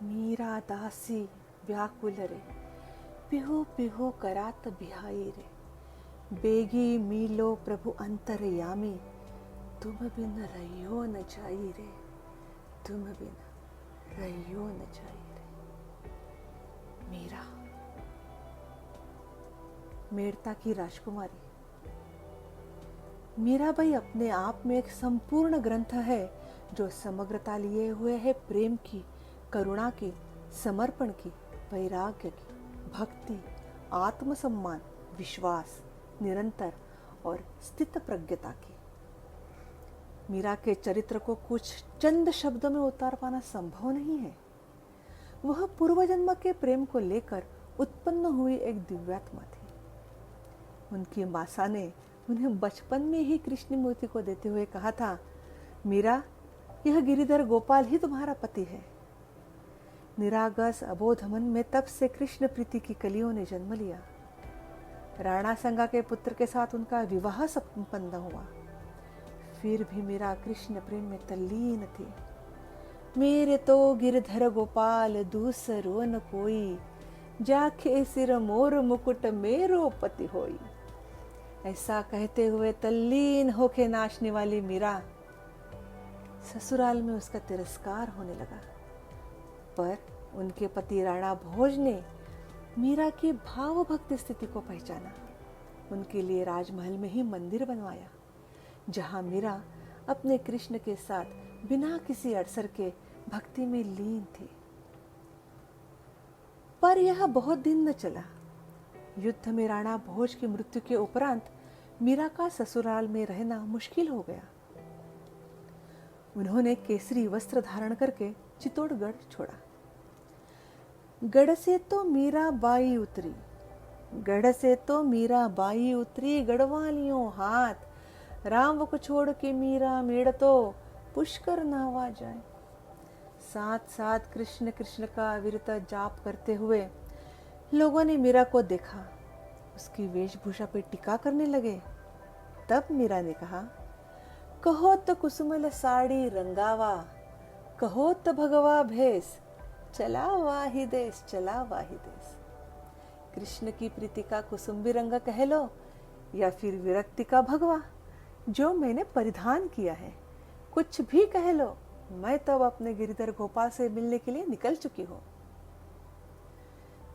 मीरा दासी व्याकुल रे, पिहु पिहु करात बिहाई रे। बेगी मिलो प्रभु अंतरयामी, तुम बिन रहियो न जाई रे, तुम बिन रहियो न जाई रे। मीरा, मेड़ता की राजकुमारी। मीराबाई अपने आप में एक संपूर्ण ग्रंथ है जो समग्रता लिए हुए है प्रेम की, करुणा की, समर्पण की, वैराग्य की, भक्ति, आत्मसम्मान, विश्वास, निरंतर और स्थित प्रज्ञता की। मीरा के चरित्र को कुछ चंद शब्दों में उतार पाना संभव नहीं है। वह पूर्व जन्म के प्रेम को लेकर उत्पन्न हुई एक दिव्यात्मा थी। उनकी मासा ने उन्हें बचपन में ही कृष्ण मूर्ति को देते हुए कहा था, मीरा, यह गिरिधर गोपाल ही तुम्हारा पति है। निरागस अबोध मन में तब से कृष्ण प्रीति की कलियों ने जन्म लिया। राणा संगा के पुत्र के साथ उनका विवाह संपन्न हुआ। फिर भी मीरा कृष्ण प्रेम में तल्लीन थी। मेरे तो गिरधर गोपाल दूसरो न कोई, जाके सिर मोर मुकुट मेरो पति होई। ऐसा कहते हुए तल्लीन होके नाचने वाली मीरा, ससुराल में उसका तिरस्कार होने लगा। पर उनके पति राणा भोज ने मीरा की भाव भक्ति स्थिति को पहचाना। उनके लिए राजमहल में ही मंदिर बनवाया, जहां मीरा अपने कृष्ण के साथ बिना किसी अड़सर के भक्ति में लीन थी। पर यह बहुत दिन न चला। युद्ध में राणा भोज की मृत्यु के उपरांत मीरा का ससुराल में रहना मुश्किल हो गया। उन्होंने केसरी वस्त्र धारण करके चित्तौड़गढ़ छोड़ा। गढ़ से तो मीरा बाई उतरी, गढ़ से तो मीरा बाई उतरी, गढ़वालियों हाथ राम को छोड़ के मीरा मेड़ तो पुष्कर नहवा जाए। साथ साथ कृष्ण कृष्ण का विरत जाप करते हुए लोगों ने मीरा को देखा। उसकी वेशभूषा पे टीका करने लगे। तब मीरा ने कहा, कहो तो कुसुमल साड़ी रंगावा, कहो तो भगवा भेष, चला वाही देश, चला वाही देश। कृष्ण की प्रीति का कुसुम्बी रंग कह लो या फिर विरक्ति का भगवा जो मैंने परिधान किया है, कुछ भी कह लो, मैं तब अपने गिरिधर गोपाल से मिलने के लिए निकल चुकी हूं।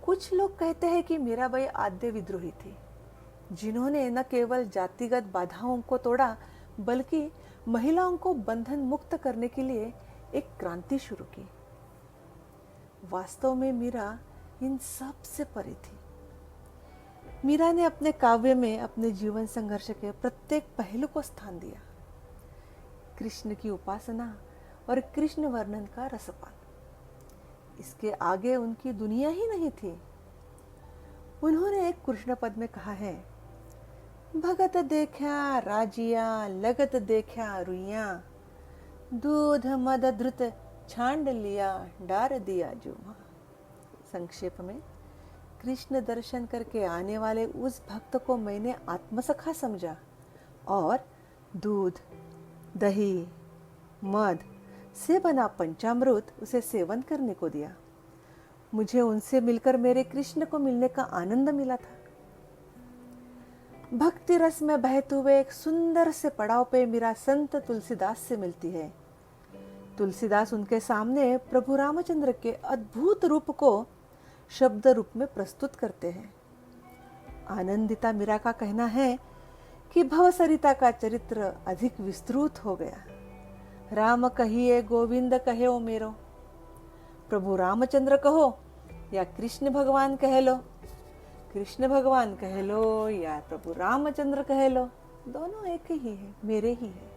कुछ लोग कहते हैं कि मीराबाई आद्य विद्रोही थी, जिन्होंने न केवल जातिगत बाधाओं को तोड़ा बल्कि महिलाओं को बंधन मुक्त करने के लिए एक क्रांति शुरू की। वास्तव में मीरा इन सब से परे थी। मीरा ने अपने काव्य में अपने जीवन संघर्ष के प्रत्येक पहलू को स्थान दिया। कृष्ण की उपासना और कृष्ण वर्णन का रसपान, इसके आगे उनकी दुनिया ही नहीं थी। उन्होंने एक कृष्ण पद में कहा है, भगत देखा राजिया, लगत देखा रुइया, दूध मद धृत छांड लिया, डार दिया जुमा। संक्षेप में, कृष्ण दर्शन करके आने वाले उस भक्त को मैंने आत्मसखा समझा और दूध, दही, मद से बना पंचामृत उसे सेवन करने को दिया। मुझे उनसे मिलकर मेरे कृष्ण को मिलने का आनंद मिला था। भक्ति रस में बहते हुए एक सुंदर से पड़ाव पे मीरा संत तुलसीदास से मिलती है। तुलसीदास उनके सामने प्रभु रामचंद्र के अद्भुत रूप को शब्द रूप में प्रस्तुत करते हैं। आनंदिता मीरा का कहना है कि भवसरिता का चरित्र अधिक विस्तृत हो गया। राम कहिए गोविंद कहे ओ मेरो, प्रभु रामचंद्र कहो या कृष्ण भगवान कह लो, कृष्ण भगवान कह लो या प्रभु रामचंद्र कह लो, दोनों एक ही है, मेरे ही है।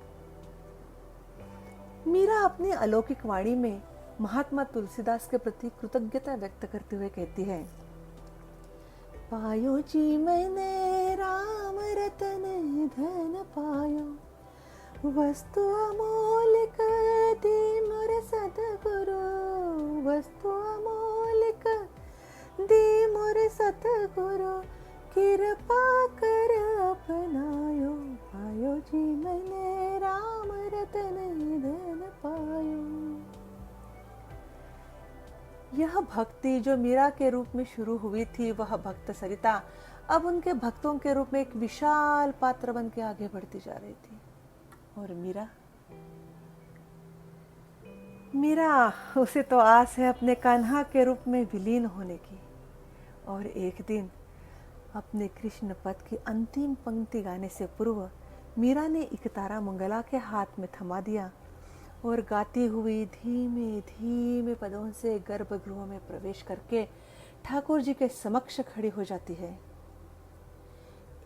मीरा अपनी अलौकिक वाणी में महात्मा तुलसीदास के प्रति कृतज्ञता व्यक्त करते हुए कहती है, पायो जी मैंने राम रतन धन पायो, वस्तु अमोलिक दी मोरे सतगुरु, वस्तु अमोलिक दी मोरे सतगुरु, कृपा कर अपनायो, पायो जी मैंने राम रतन धन पायो। यह भक्ति जो मीरा के रूप में शुरू हुई थी, वह भक्त सरिता अब उनके भक्तों के रूप में एक विशाल पात्र बन के आगे बढ़ती जा रही थी। और मीरा उसे तो आस है अपने कान्हा के रूप में विलीन होने की। और एक दिन अपने कृष्ण पद की अंतिम पंक्ति गाने से पूर्व मीरा ने एकतारा मंगला के हाथ में थमा दिया और गाती हुई धीमे धीमे पदों से गर्भगृह में प्रवेश करके ठाकुर जी के समक्ष खड़ी हो जाती है।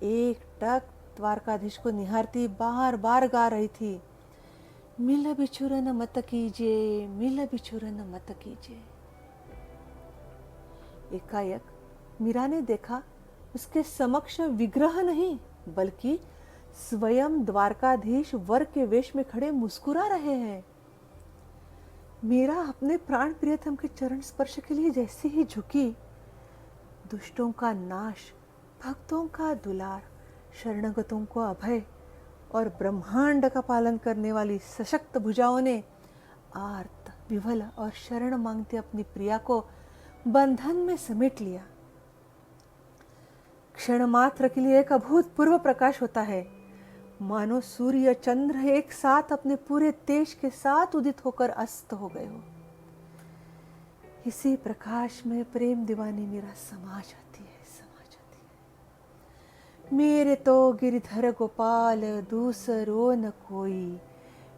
एक टक द्वारकाधीश को निहारती बार बार गा रही थी, मिल बिछुरन मत कीजिए, मिल बिछुरन मत कीजिए। एकाएक मीरा ने देखा उसके समक्ष विग्रह नहीं बल्कि स्वयं द्वारकाधीश वर के वेश में खड़े मुस्कुरा रहे हैं। मीरा अपने प्राण प्रियतम के चरण स्पर्श के लिए जैसे ही झुकी, दुष्टों का नाश, भक्तों का दुलार, शरणगतों को अभय और ब्रह्मांड का पालन करने वाली सशक्त भुजाओं ने आर्त, विवल और शरण मांगते अपनी प्रिया को बंधन में समेट लिया। क्षण मात्र के लिए एक अभूतपूर्व प्रकाश होता है, मानो सूर्य चंद्र एक साथ अपने पूरे तेज के साथ उदित होकर अस्त हो गए हो। इसी प्रकाश में प्रेम दीवानी मीरा समा जाती है। मेरे तो गिरिधर गोपाल दूसरो न कोई,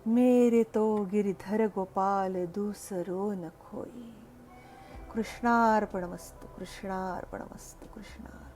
मेरे तो गिरिधर गोपाल दूसरो न कोई। कृष्णार्पणमस्तु, कृष्णार्पणमस्तु, कृष्णार्पणमस्तु।